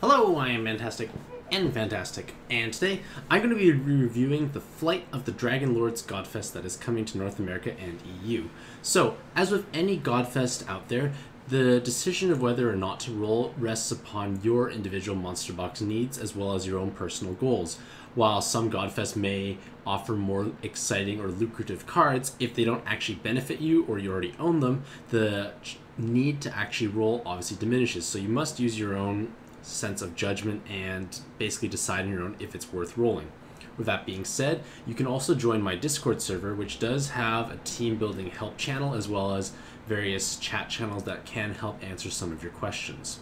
Hello, I am Mantastic and Fantastic, and today I'm going to be reviewing the Flight of the Dragon Lords Godfest that is coming to North America and EU. So, as with any Godfest out there, the decision of whether or not to roll rests upon your individual monster box needs as well as your own personal goals. While some Godfest may offer more exciting or lucrative cards, if they don't actually benefit you or you already own them, the need to actually roll obviously diminishes. So you must use your own sense of judgment and basically decide on your own if it's worth rolling. With that being said, you can also join my Discord server, which does have a team building help channel as well as various chat channels that can help answer some of your questions.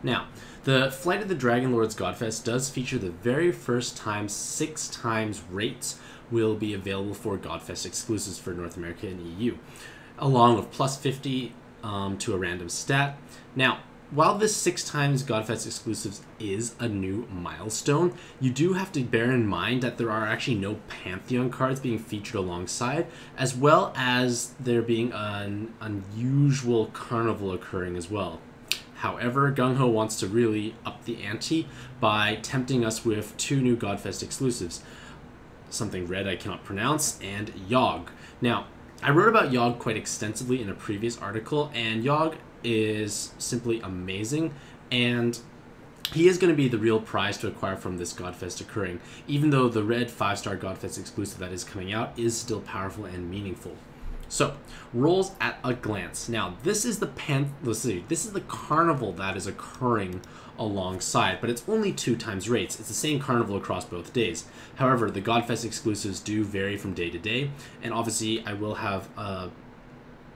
Now, the Flight of the Dragon Lords Godfest does feature the very first time 6 times rates will be available for Godfest exclusives for North America and EU, along with plus 50 to a random stat. Now, while this 6 times Godfest exclusives is a new milestone, you do have to bear in mind that there are actually no Pantheon cards being featured alongside, as well as there being an unusual carnival occurring as well. However, Gung-Ho wants to really up the ante by tempting us with 2 new Godfest exclusives, something red I cannot pronounce, and Yog. Now, I wrote about Yog quite extensively in a previous article, and Yog is simply amazing, and he is going to be the real prize to acquire from this Godfest occurring, even though the red 5-star Godfest exclusive that is coming out is still powerful and meaningful. So, rolls at a glance. Now, this is the this is the carnival that is occurring alongside, but it's only 2 times rates. It's the same carnival across both days. However, the Godfest exclusives do vary from day to day, and obviously I will have a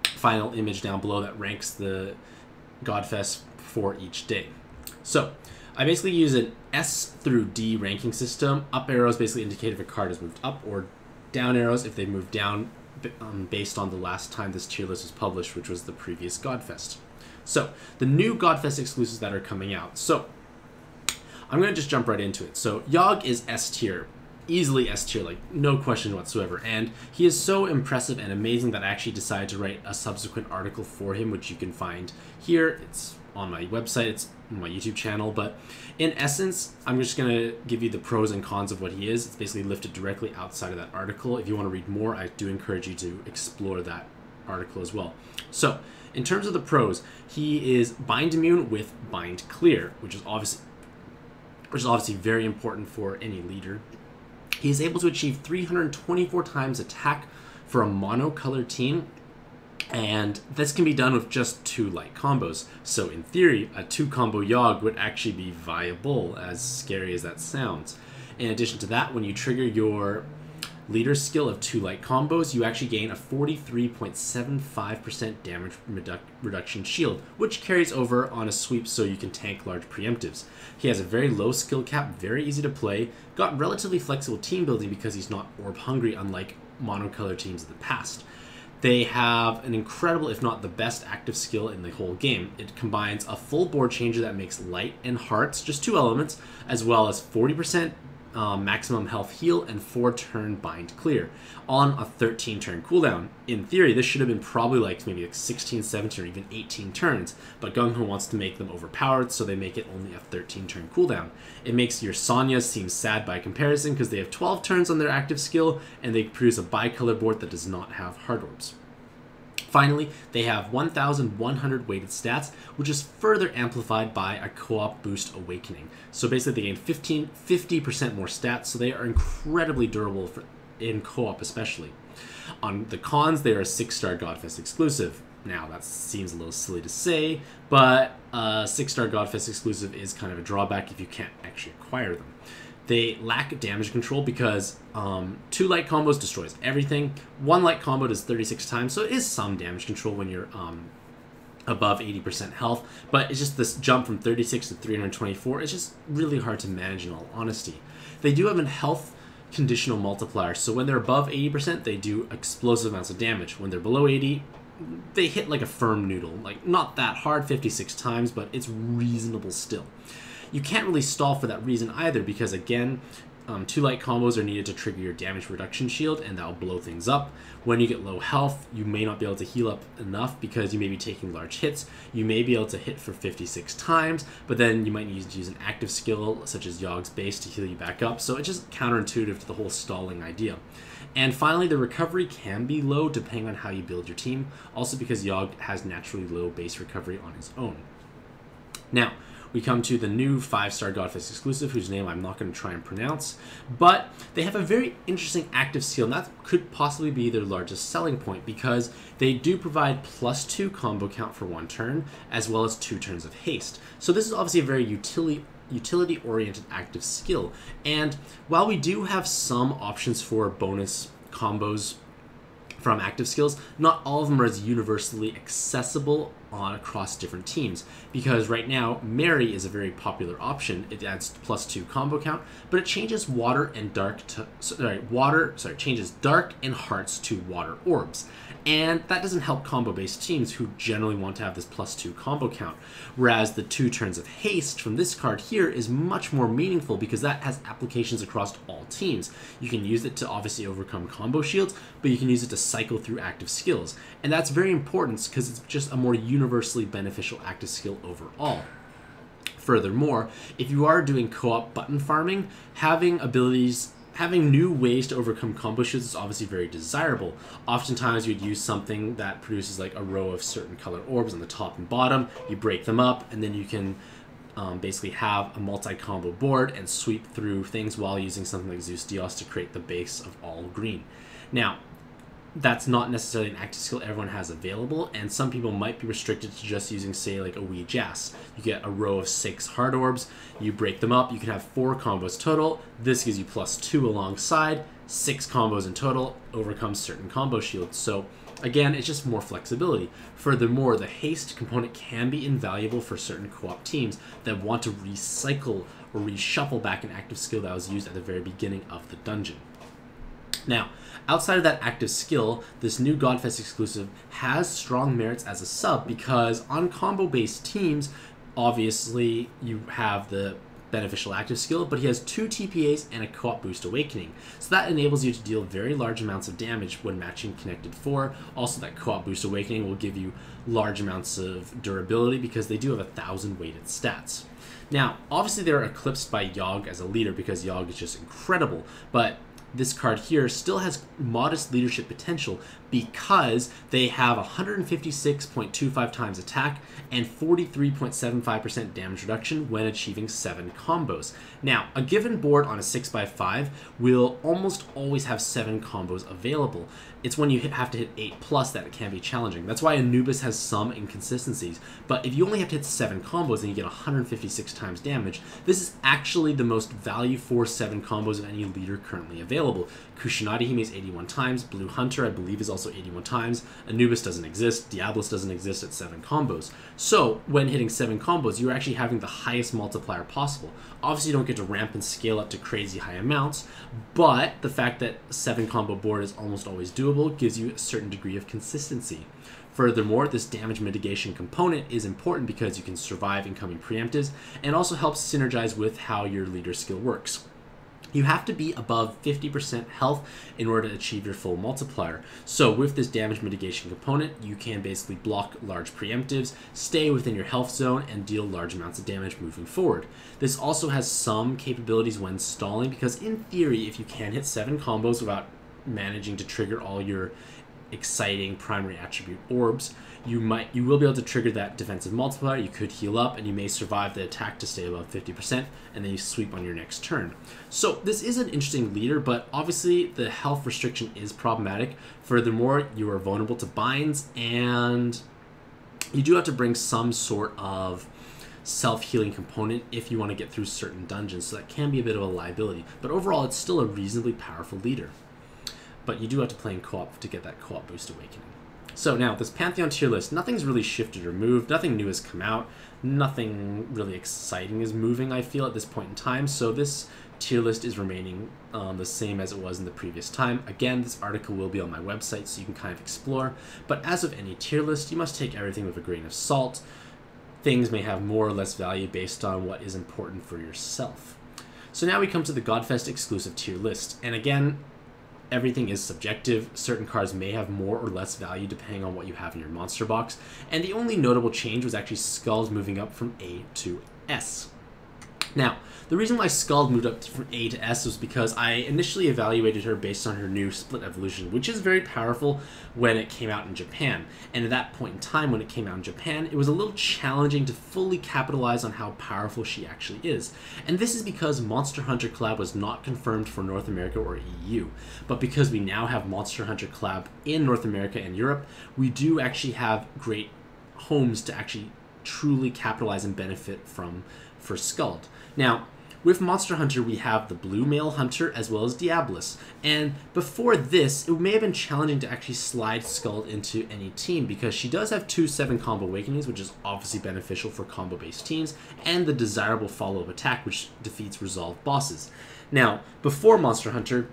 final image down below that ranks the Godfest for each day. So, I basically use an S through D ranking system. Up arrows basically indicate if a card has moved up, or down arrows if they moved down, based on the last time this tier list was published, which was the previous Godfest. So, the new Godfest exclusives that are coming out. So, I'm going to just jump right into it. So, Yog is S tier. Easily S tier, like no question whatsoever. And he is so impressive and amazing that I actually decided to write a subsequent article for him, which you can find here. It's on my website, it's on my YouTube channel. But in essence, I'm just going to give you the pros and cons of what he is. It's basically lifted directly outside of that article. If you want to read more, I do encourage you to explore that article as well. So, in terms of the pros, he is bind immune with bind clear, which is obviously very important for any leader. He is able to achieve 324 times attack for a mono-color team, and this can be done with just 2 light combos. So in theory, a 2-combo Yog would actually be viable, as scary as that sounds. In addition to that, when you trigger your leader skill of 2 light combos, you actually gain a 43.75% damage reduction shield, which carries over on a sweep so you can tank large preemptives. He has a very low skill cap, very easy to play, got relatively flexible team building because he's not orb hungry unlike monocolor teams of the past. They have an incredible, if not the best, active skill in the whole game. It combines a full board changer that makes light and hearts, just 2 elements, as well as 40% maximum health heal and 4-turn bind clear on a 13-turn cooldown. In theory, this should have been probably maybe 16, 17, or even 18 turns, but Gung-Ho wants to make them overpowered, so they make it only a 13-turn cooldown. It makes your Sanyas seem sad by comparison because they have 12 turns on their active skill, and they produce a bicolor board that does not have hard orbs. Finally, they have 1,100 weighted stats, which is further amplified by a co-op boost awakening. So basically they gain 50% more stats, so they are incredibly durable in co-op especially. On the cons, they are a 6-star Godfest exclusive. Now, that seems a little silly to say, but a 6-star Godfest exclusive is kind of a drawback if you can't actually acquire them. They lack damage control because 2 light combos destroys everything. 1 light combo does 36 times, so it is some damage control when you're above 80% health. But it's just this jump from 36 to 324. It's just really hard to manage in all honesty. They do have a health conditional multiplier, so when they're above 80%, they do explosive amounts of damage. When they're below 80, they hit like a firm noodle. Like, not that hard, 56 times, but it's reasonable still. You can't really stall for that reason either because, again, 2 light combos are needed to trigger your damage reduction shield, and that will blow things up. When you get low health, you may not be able to heal up enough because you may be taking large hits. You may be able to hit for 56 times, but then you might need to use an active skill such as Yog's base to heal you back up. So it's just counterintuitive to the whole stalling idea. And finally, the recovery can be low depending on how you build your team, also because Yog has naturally low base recovery on his own. Now, we come to the new 5-star Godfest exclusive, whose name I'm not going to try and pronounce, but they have a very interesting active skill, and that could possibly be their largest selling point because they do provide +2 combo count for 1 turn, as well as 2 turns of haste. So this is obviously a very utility-oriented active skill, and while we do have some options for bonus combos from active skills, not all of them are as universally accessible across different teams, because right now Mary is a very popular option. It adds +2 combo count, but it changes changes dark and hearts to water orbs, and that doesn't help combo-based teams who generally want to have this +2 combo count. Whereas the 2 turns of haste from this card here is much more meaningful because that has applications across all teams. You can use it to obviously overcome combo shields, but you can use it to cycle through active skills, and that's very important because it's just a more universally beneficial active skill overall. Furthermore, if you are doing co-op button farming, having new ways to overcome combo shields is obviously very desirable. Oftentimes you'd use something that produces like a row of certain color orbs on the top and bottom, you break them up, and then you can basically have a multi-combo board and sweep through things while using something like Zeus Dios to create the base of all green. Now, that's not necessarily an active skill everyone has available, and some people might be restricted to just using, say, like a Wee Jas. You get a row of 6 hard orbs, you break them up, you can have 4 combos total. This gives you +2 alongside, 6 combos in total, overcomes certain combo shields. So again, it's just more flexibility. Furthermore, the haste component can be invaluable for certain co-op teams that want to recycle or reshuffle back an active skill that was used at the very beginning of the dungeon. Now, outside of that active skill, this new Godfest exclusive has strong merits as a sub because on combo-based teams, obviously you have the beneficial active skill, but he has 2 TPAs and a co-op boost awakening. So that enables you to deal very large amounts of damage when matching connected 4. Also, that co-op boost awakening will give you large amounts of durability because they do have 1,000 weighted stats. Now, obviously they're eclipsed by Yog as a leader because Yog is just incredible, but this card here still has modest leadership potential because they have 156.25 times attack and 43.75% damage reduction when achieving 7 combos. Now, a given board on a 6x5 will almost always have 7 combos available. It's when you have to hit 8+ that it can be challenging. That's why Anubis has some inconsistencies. But if you only have to hit 7 combos and you get 156 times damage, this is actually the most value for 7 combos of any leader currently available. Kushinati Hime is 81 times, Blue Hunter I believe is also 81 times, Anubis doesn't exist, Diablos doesn't exist at 7 combos. So when hitting 7 combos, you're actually having the highest multiplier possible. Obviously you don't get to ramp and scale up to crazy high amounts, but the fact that 7 combo board is almost always doable gives you a certain degree of consistency. Furthermore, this damage mitigation component is important because you can survive incoming preemptives and also helps synergize with how your leader skill works. You have to be above 50% health in order to achieve your full multiplier. So with this damage mitigation component, you can basically block large preemptives, stay within your health zone, and deal large amounts of damage moving forward. This also has some capabilities when stalling because in theory, if you can hit 7 combos without managing to trigger all your exciting primary attribute orbs, you will be able to trigger that defensive multiplier. You could heal up and you may survive the attack to stay above 50%, and then you sweep on your next turn. So this is an interesting leader, but obviously the health restriction is problematic. Furthermore, you are vulnerable to binds, and you do have to bring some sort of self-healing component if you want to get through certain dungeons, so that can be a bit of a liability. But overall, it's still a reasonably powerful leader. But you do have to play in co-op to get that co-op boost awakening. So now, this Pantheon tier list, nothing's really shifted or moved, nothing new has come out, nothing really exciting is moving, I feel, at this point in time, so this tier list is remaining the same as it was in the previous time. Again, this article will be on my website, so you can kind of explore, but as of any tier list, you must take everything with a grain of salt. Things may have more or less value based on what is important for yourself. So now we come to the Godfest exclusive tier list. And again, everything is subjective. Certain cards may have more or less value depending on what you have in your monster box. And the only notable change was actually Skuld moving up from A to S. Now, the reason why Skuld moved up from A to S was because I initially evaluated her based on her new split evolution, which is very powerful when it came out in Japan. And at that point in time, when it came out in Japan, it was a little challenging to fully capitalize on how powerful she actually is. And this is because Monster Hunter Collab was not confirmed for North America or EU. But because we now have Monster Hunter Collab in North America and Europe, we do actually have great homes to actually truly capitalize and benefit from for Skuld. Now, with Monster Hunter, we have the Blue Male Hunter as well as Diabolus. And before this, it may have been challenging to actually slide Skuld into any team because she does have 2 7 combo awakenings, which is obviously beneficial for combo-based teams, and the desirable follow-up attack, which defeats resolved bosses. Now, before Monster Hunter,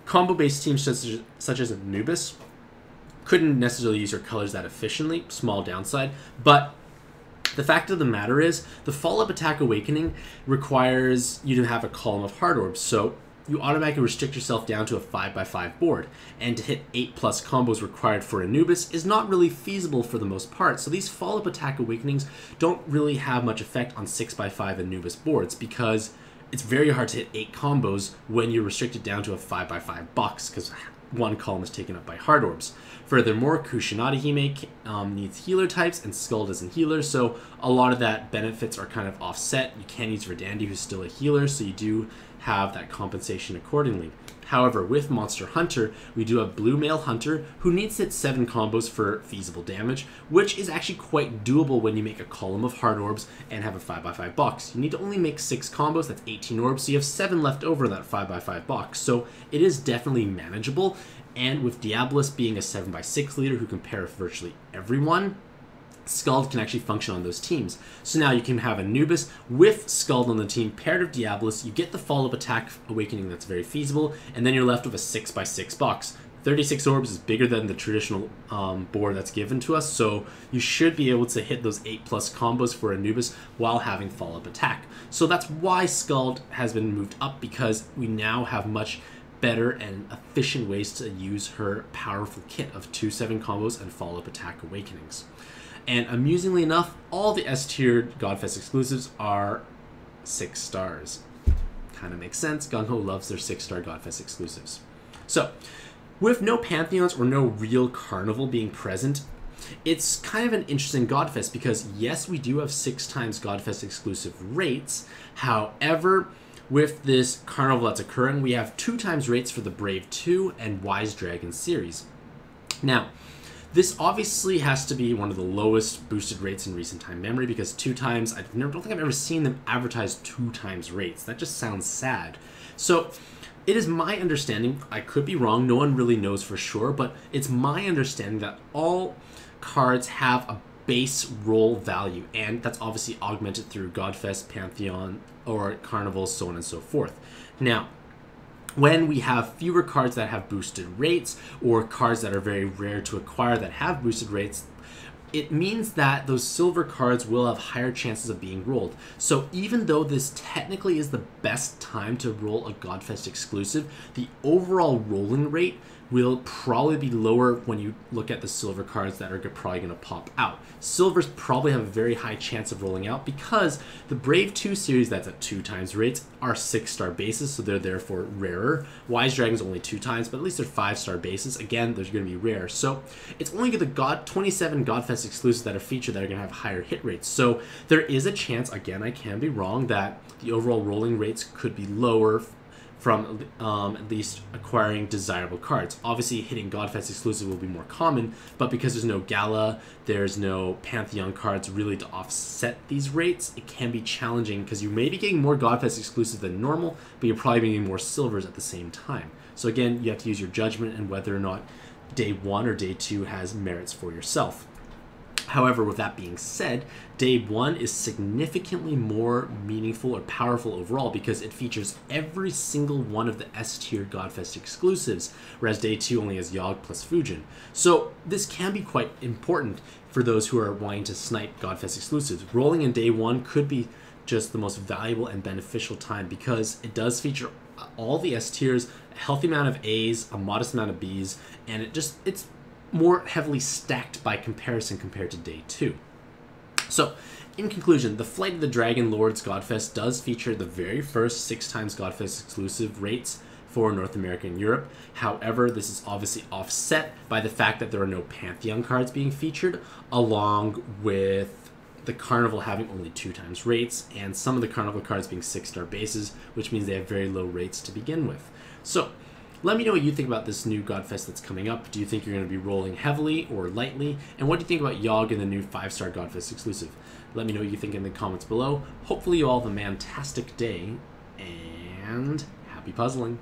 combo-based teams such as Anubis couldn't necessarily use her colors that efficiently, small downside, but the fact of the matter is, the follow-up attack awakening requires you to have a column of hard orbs, so you automatically restrict yourself down to a 5x5 board, and to hit 8+ combos required for Anubis is not really feasible for the most part, so these follow-up attack awakenings don't really have much effect on 6x5 Anubis boards, because it's very hard to hit 8 combos when you're restricted down to a 5x5 box, because one column is taken up by hard orbs. Furthermore, Kusanagi Hime needs healer types, and Skuld isn't healer, so a lot of that benefits are kind of offset. You can use Verdandi, who's still a healer, so you do have that compensation accordingly. However, with Monster Hunter, we do have Blue Male Hunter, who needs to hit 7 combos for feasible damage, which is actually quite doable when you make a column of hard orbs and have a 5x5 box. You need to only make 6 combos, that's 18 orbs, so you have 7 left over in that 5x5 box. So it is definitely manageable, and with Diabolus being a 7x6 leader who can pair with virtually everyone, Skuld can actually function on those teams. So now you can have Anubis with Skuld on the team paired with Diabolus. You get the follow-up attack awakening that's very feasible, and then you're left with a 6x6 box. 36 orbs is bigger than the traditional board that's given to us, so you should be able to hit those 8+ combos for Anubis while having follow-up attack. So that's why Skuld has been moved up, because we now have much better and efficient ways to use her powerful kit of 2 7 combos and follow-up attack awakenings. And amusingly enough, all the S-tier Godfest exclusives are 6 stars. Kind of makes sense. Gung-Ho loves their 6-star Godfest exclusives. So, with no Pantheons or no real Carnival being present, it's kind of an interesting Godfest because yes, we do have 6 times Godfest exclusive rates. However, with this Carnival that's occurring, we have 2 times rates for the Brave 2 and Wise Dragon series. Now, this obviously has to be one of the lowest boosted rates in recent time memory because 2 times, I don't think I've ever seen them advertise 2 times rates. That just sounds sad. So it is my understanding, I could be wrong, no one really knows for sure, but it's my understanding that all cards have a base roll value, and that's obviously augmented through Godfest, Pantheon, or Carnival, so on and so forth. Now, when we have fewer cards that have boosted rates, or cards that are very rare to acquire that have boosted rates, it means that those silver cards will have higher chances of being rolled. So even though this technically is the best time to roll a Godfest exclusive, the overall rolling rate will probably be lower when you look at the silver cards that are probably going to pop out. Silvers probably have a very high chance of rolling out because the Brave 2 series that's at 2 times rates are 6-star bases, so they're therefore rarer. Wise Dragon's only 2 times, but at least they're 5-star bases. Again, they're going to be rare. So it's only the 27 Godfest exclusives that are featured that are going to have higher hit rates. So there is a chance, again, I can be wrong, that the overall rolling rates could be lower from at least acquiring desirable cards. Obviously, hitting Godfest exclusive will be more common, but because there's no Gala, there's no Pantheon cards really to offset these rates, it can be challenging because you may be getting more Godfest exclusive than normal, but you're probably getting more silvers at the same time. So again, you have to use your judgment and whether or not day 1 or day 2 has merits for yourself. However, with that being said, Day 1 is significantly more meaningful or powerful overall because it features every single one of the S-tier Godfest exclusives, whereas Day 2 only has Yogg plus Fujin. So this can be quite important for those who are wanting to snipe Godfest exclusives. Rolling in Day 1 could be just the most valuable and beneficial time, because it does feature all the S tiers, a healthy amount of A's, a modest amount of B's, and it's more heavily stacked by comparison compared to day 2. So, in conclusion, the Flight of the Dragon Lords Godfest does feature the very first 6 times Godfest exclusive rates for North America and Europe. However, this is obviously offset by the fact that there are no Pantheon cards being featured, along with the Carnival having only 2 times rates, and some of the Carnival cards being 6-star bases, which means they have very low rates to begin with. So, let me know what you think about this new Godfest that's coming up. Do you think you're going to be rolling heavily or lightly? And what do you think about Yogg and the new 5-star Godfest exclusive? Let me know what you think in the comments below. Hopefully you all have a Mantastic day, and happy puzzling.